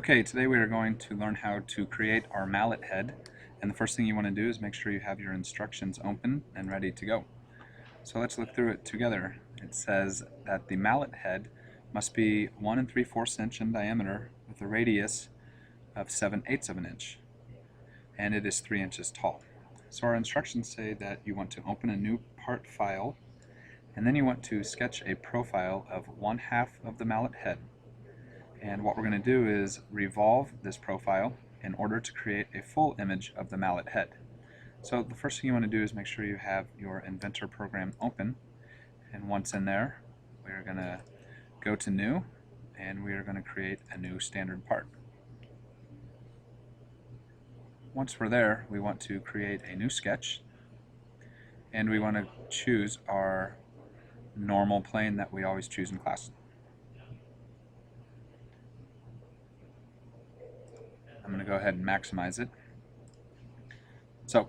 Okay, today we are going to learn how to create our mallet head, and the first thing you want to do is make sure you have your instructions open and ready to go. So let's look through it together. It says that the mallet head must be 1 3/4 inch in diameter with a radius of 7/8 of an inch, and it is 3 inches tall. So our instructions say that you want to open a new part file, and then you want to sketch a profile of 1/2 of the mallet head. And what we're going to do is revolve this profile in order to create a full image of the mallet head. So the first thing you want to do is make sure you have your Inventor program open, and once in there we're going to go to New, and we are going to create a new standard part. Once we're there, we want to create a new sketch, and we want to choose our normal plane that we always choose in class. I'm going to go ahead and maximize it. So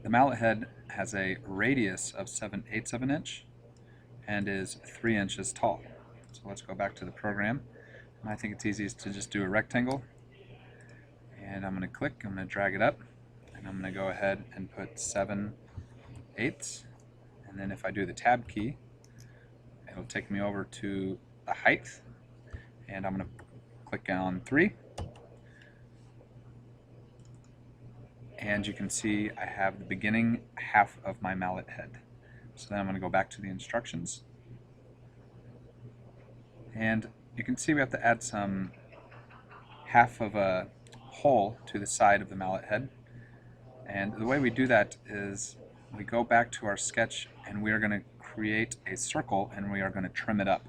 the mallet head has a radius of 7/8 of an inch and is 3 inches tall. So let's go back to the program. And I think it's easiest to just do a rectangle. And I'm going to click, I'm going to drag it up, and I'm going to go ahead and put 7/8. And then if I do the tab key, it'll take me over to the height. And I'm going to click on 3. And you can see I have the beginning half of my mallet head. So then I'm going to go back to the instructions. And you can see we have to add some half of a hole to the side of the mallet head. And the way we do that is we go back to our sketch, and we are going to create a circle, and we are going to trim it up.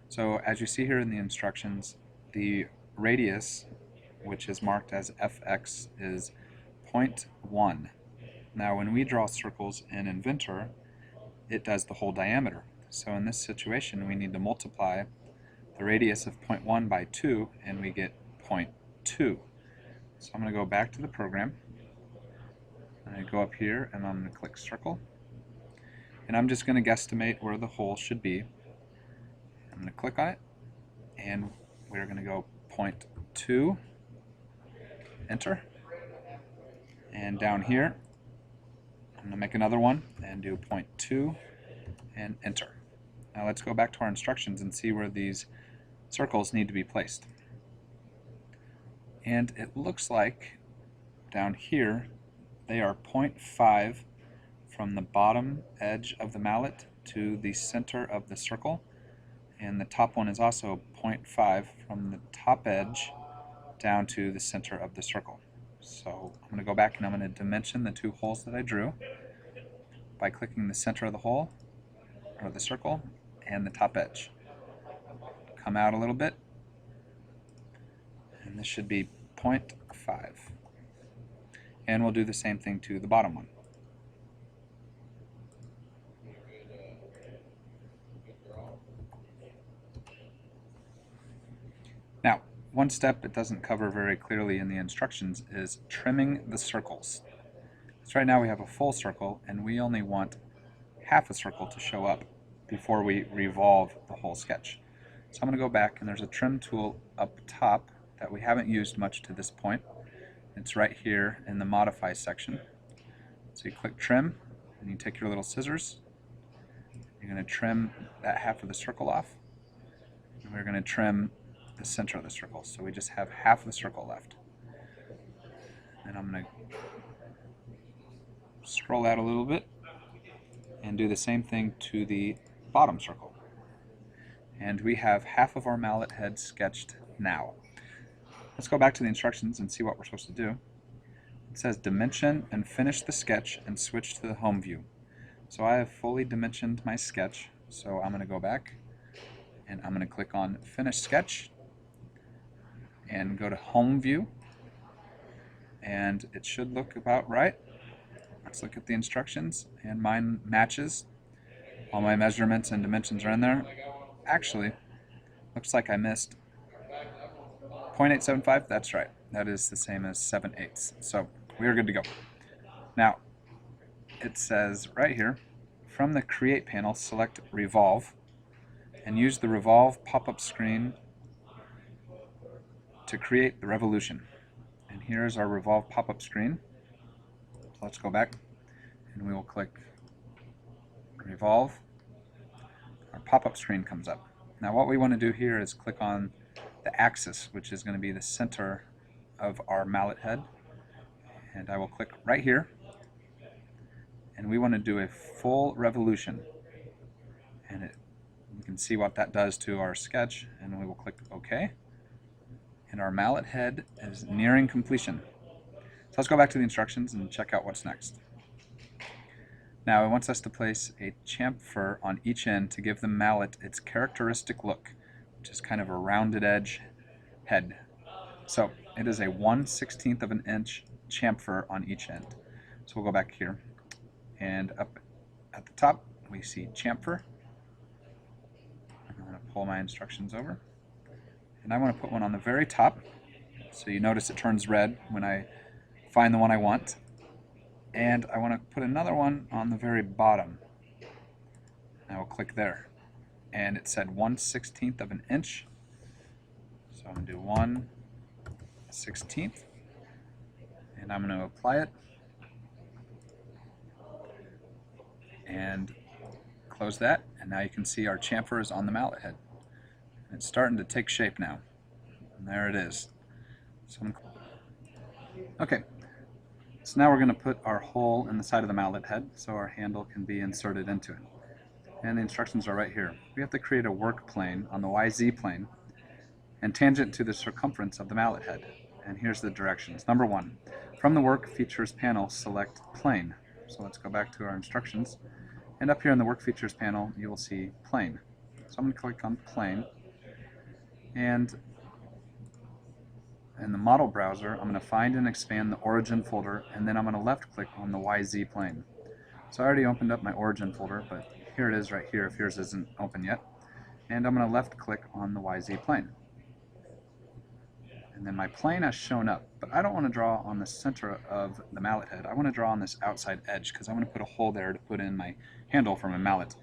So as you see here in the instructions, the radius, which is marked as fx, is 0.1. Now when we draw circles in Inventor, it does the whole diameter. So in this situation we need to multiply the radius of 0.1 by 2, and we get 0.2. So I'm going to go back to the program, and I go up here and I'm going to click circle, and I'm just going to guesstimate where the hole should be. I'm going to click on it, and we're going to go 0.2, enter. And down here, I'm going to make another one and do 0.2 and enter. Now let's go back to our instructions and see where these circles need to be placed. And it looks like down here they are 0.5 from the bottom edge of the mallet to the center of the circle, and the top one is also 0.5 from the top edge down to the center of the circle. So I'm going to go back and I'm going to dimension the two holes that I drew by clicking the center of the hole, or the circle, and the top edge. Come out a little bit, and this should be 0.5. And we'll do the same thing to the bottom one. Now, one step it doesn't cover very clearly in the instructions is trimming the circles. So right now we have a full circle, and we only want half a circle to show up before we revolve the whole sketch. So I'm going to go back, and there's a trim tool up top that we haven't used much to this point. It's right here in the modify section. So you click trim, and you take your little scissors. You're going to trim that half of the circle off, and we're going to trim the center of the circle, so we just have half of the circle left. And I'm going to scroll out a little bit and do the same thing to the bottom circle. And we have half of our mallet head sketched now. Let's go back to the instructions and see what we're supposed to do. It says dimension and finish the sketch and switch to the home view. So I have fully dimensioned my sketch, so I'm going to go back and I'm going to click on finish sketch and go to home view, and it should look about right. Let's look at the instructions, and mine matches. All my measurements and dimensions are in there. Actually, looks like I missed 0.875. That's right, that is the same as 7/8. So we are good to go. Now it says right here, from the create panel select revolve and use the revolve pop-up screen to create the revolution. And here's our revolve pop-up screen. So let's go back and we will click revolve. Our pop-up screen comes up. Now what we want to do here is click on the axis, which is going to be the center of our mallet head. And I will click right here. And we want to do a full revolution. And you can see what that does to our sketch, and we will click OK. And our mallet head is nearing completion. So let's go back to the instructions and check out what's next. Now it wants us to place a chamfer on each end to give the mallet its characteristic look, which is kind of a rounded edge head. So it is a 1/16 of an inch chamfer on each end. So we'll go back here, and up at the top we see chamfer. I'm going to pull my instructions over, and I want to put one on the very top, so you notice it turns red when I find the one I want. And I want to put another one on the very bottom. I will click there, and it said 1/16 of an inch, so I'm going to do 1/16, and I'm going to apply it and close that, and now you can see our chamfer is on the mallet head. It's starting to take shape now, and there it is. Okay, so now we're going to put our hole in the side of the mallet head so our handle can be inserted into it. And the instructions are right here. We have to create a work plane on the YZ plane and tangent to the circumference of the mallet head. And here's the directions. Number 1, from the work features panel, select plane. So let's go back to our instructions. And up here in the work features panel, you will see plane. So I'm going to click on plane. And in the model browser, I'm going to find and expand the origin folder, and then I'm going to left click on the YZ plane. So I already opened up my origin folder, but here it is right here if yours isn't open yet. And I'm going to left click on the YZ plane. And then my plane has shown up, but I don't want to draw on the center of the mallet head. I want to draw on this outside edge because I want to put a hole there to put in my handle for my mallet.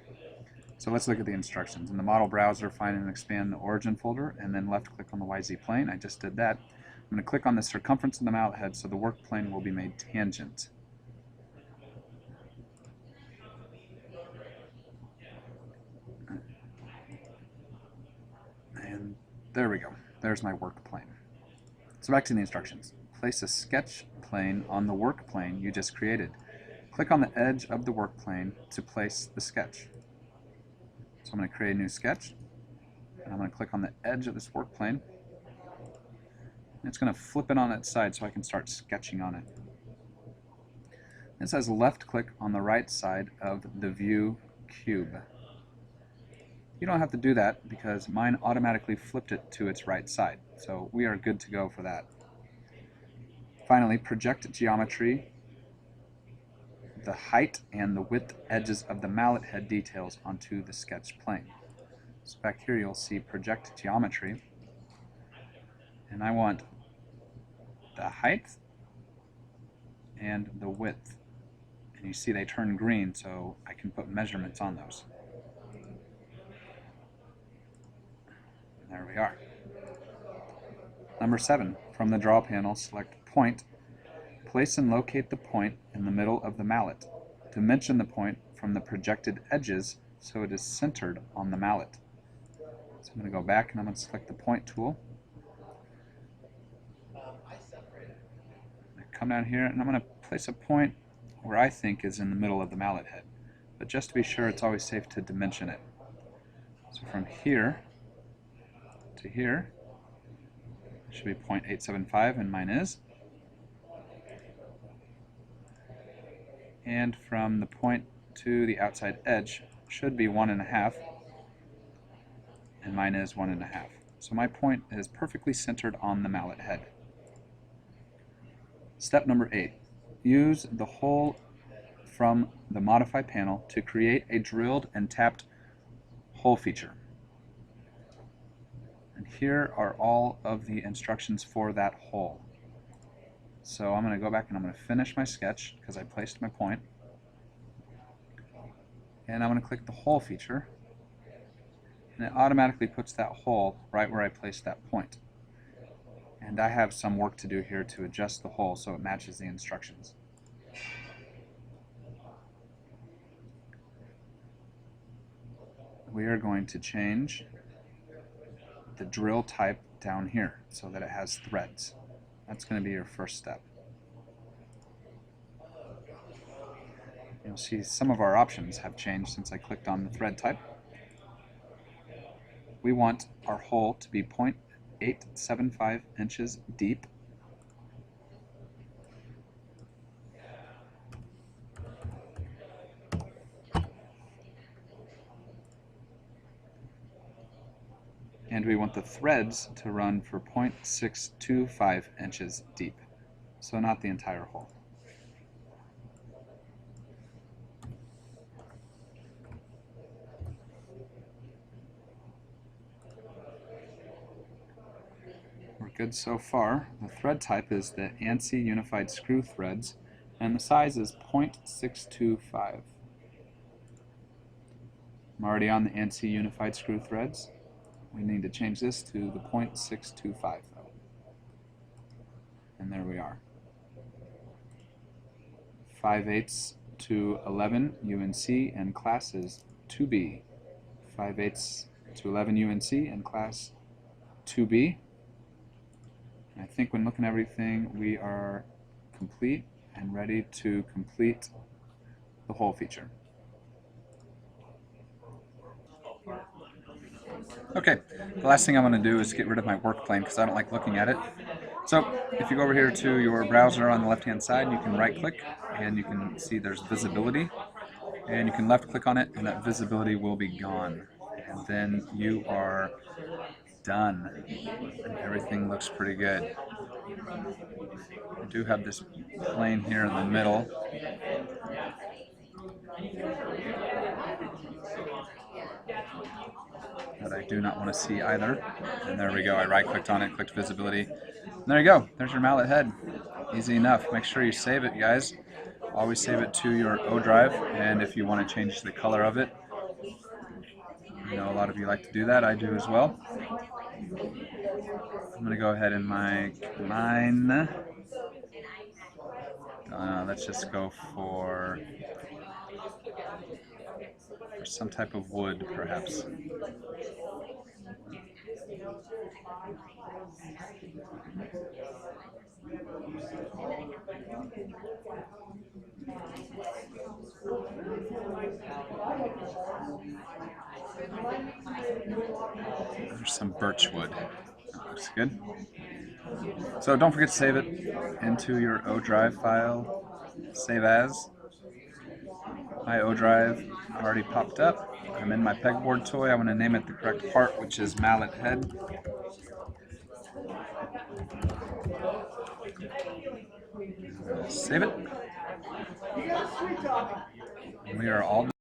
So let's look at the instructions. In the model browser, find and expand the origin folder, and then left click on the YZ plane. I just did that. I'm going to click on the circumference of the mallet head so the work plane will be made tangent. And there we go. There's my work plane. So back to the instructions. Place a sketch plane on the work plane you just created. Click on the edge of the work plane to place the sketch. So I'm going to create a new sketch, and I'm going to click on the edge of this work plane. And it's going to flip it on its side so I can start sketching on it. It says left click on the right side of the view cube. You don't have to do that because mine automatically flipped it to its right side, so we are good to go for that. Finally, project geometry, the height and the width edges of the mallet head details onto the sketch plane. So back here you'll see project geometry, and I want the height and the width, and you see they turn green, so I can put measurements on those. There we are. Number 7, from the draw panel, select point. Place and locate the point in the middle of the mallet. Dimension the point from the projected edges so it is centered on the mallet. So I'm going to go back and I'm going to select the point tool. Come down here and I'm going to place a point where I think is in the middle of the mallet head. But just to be sure, it's always safe to dimension it. So from here to here should be 0.875, and mine is. And from the point to the outside edge should be 1.5, and mine is 1.5. So my point is perfectly centered on the mallet head. Step number 8. Use the hole from the Modify panel to create a drilled and tapped hole feature. And here are all of the instructions for that hole. So I'm going to go back and I'm going to finish my sketch because I placed my point. And I'm going to click the hole feature. And it automatically puts that hole right where I placed that point. And I have some work to do here to adjust the hole so it matches the instructions. We are going to change the drill type down here so that it has threads. That's going to be your first step. You'll see some of our options have changed since I clicked on the thread type. We want our hole to be 0.875 inches deep. And we want the threads to run for 0.625 inches deep, so not the entire hole. We're good so far. The thread type is the ANSI unified screw threads, and the size is 0.625. I'm already on the ANSI unified screw threads. We need to change this to the 0.625 though. And there we are. 5/8 to 11 UNC and class is 2B. 5/8 to 11 UNC and class 2B. And I think when looking at everything, we are complete and ready to complete the hole feature. Okay, the last thing I'm going to do is get rid of my work plane because I don't like looking at it. So if you go over here to your browser on the left hand side, you can right click and you can see there's visibility, and you can left click on it and that visibility will be gone, and then you are done and everything looks pretty good. I do have this plane here in the middle. That I do not want to see either. And there we go, I right clicked on it, clicked visibility. And there you go, there's your mallet head. Easy enough. Make sure you save it, guys. Always save it to your O drive, and if you want to change the color of it, I know a lot of you like to do that, I do as well. I'm going to go ahead and make mine. Let's just go for some type of wood, perhaps. There's some birch wood. That looks good. So don't forget to save it into your O drive file. Save as. My O drive already popped up. I'm in my pegboard toy. I want to name it the correct part, which is mallet head. Save it. We are all done.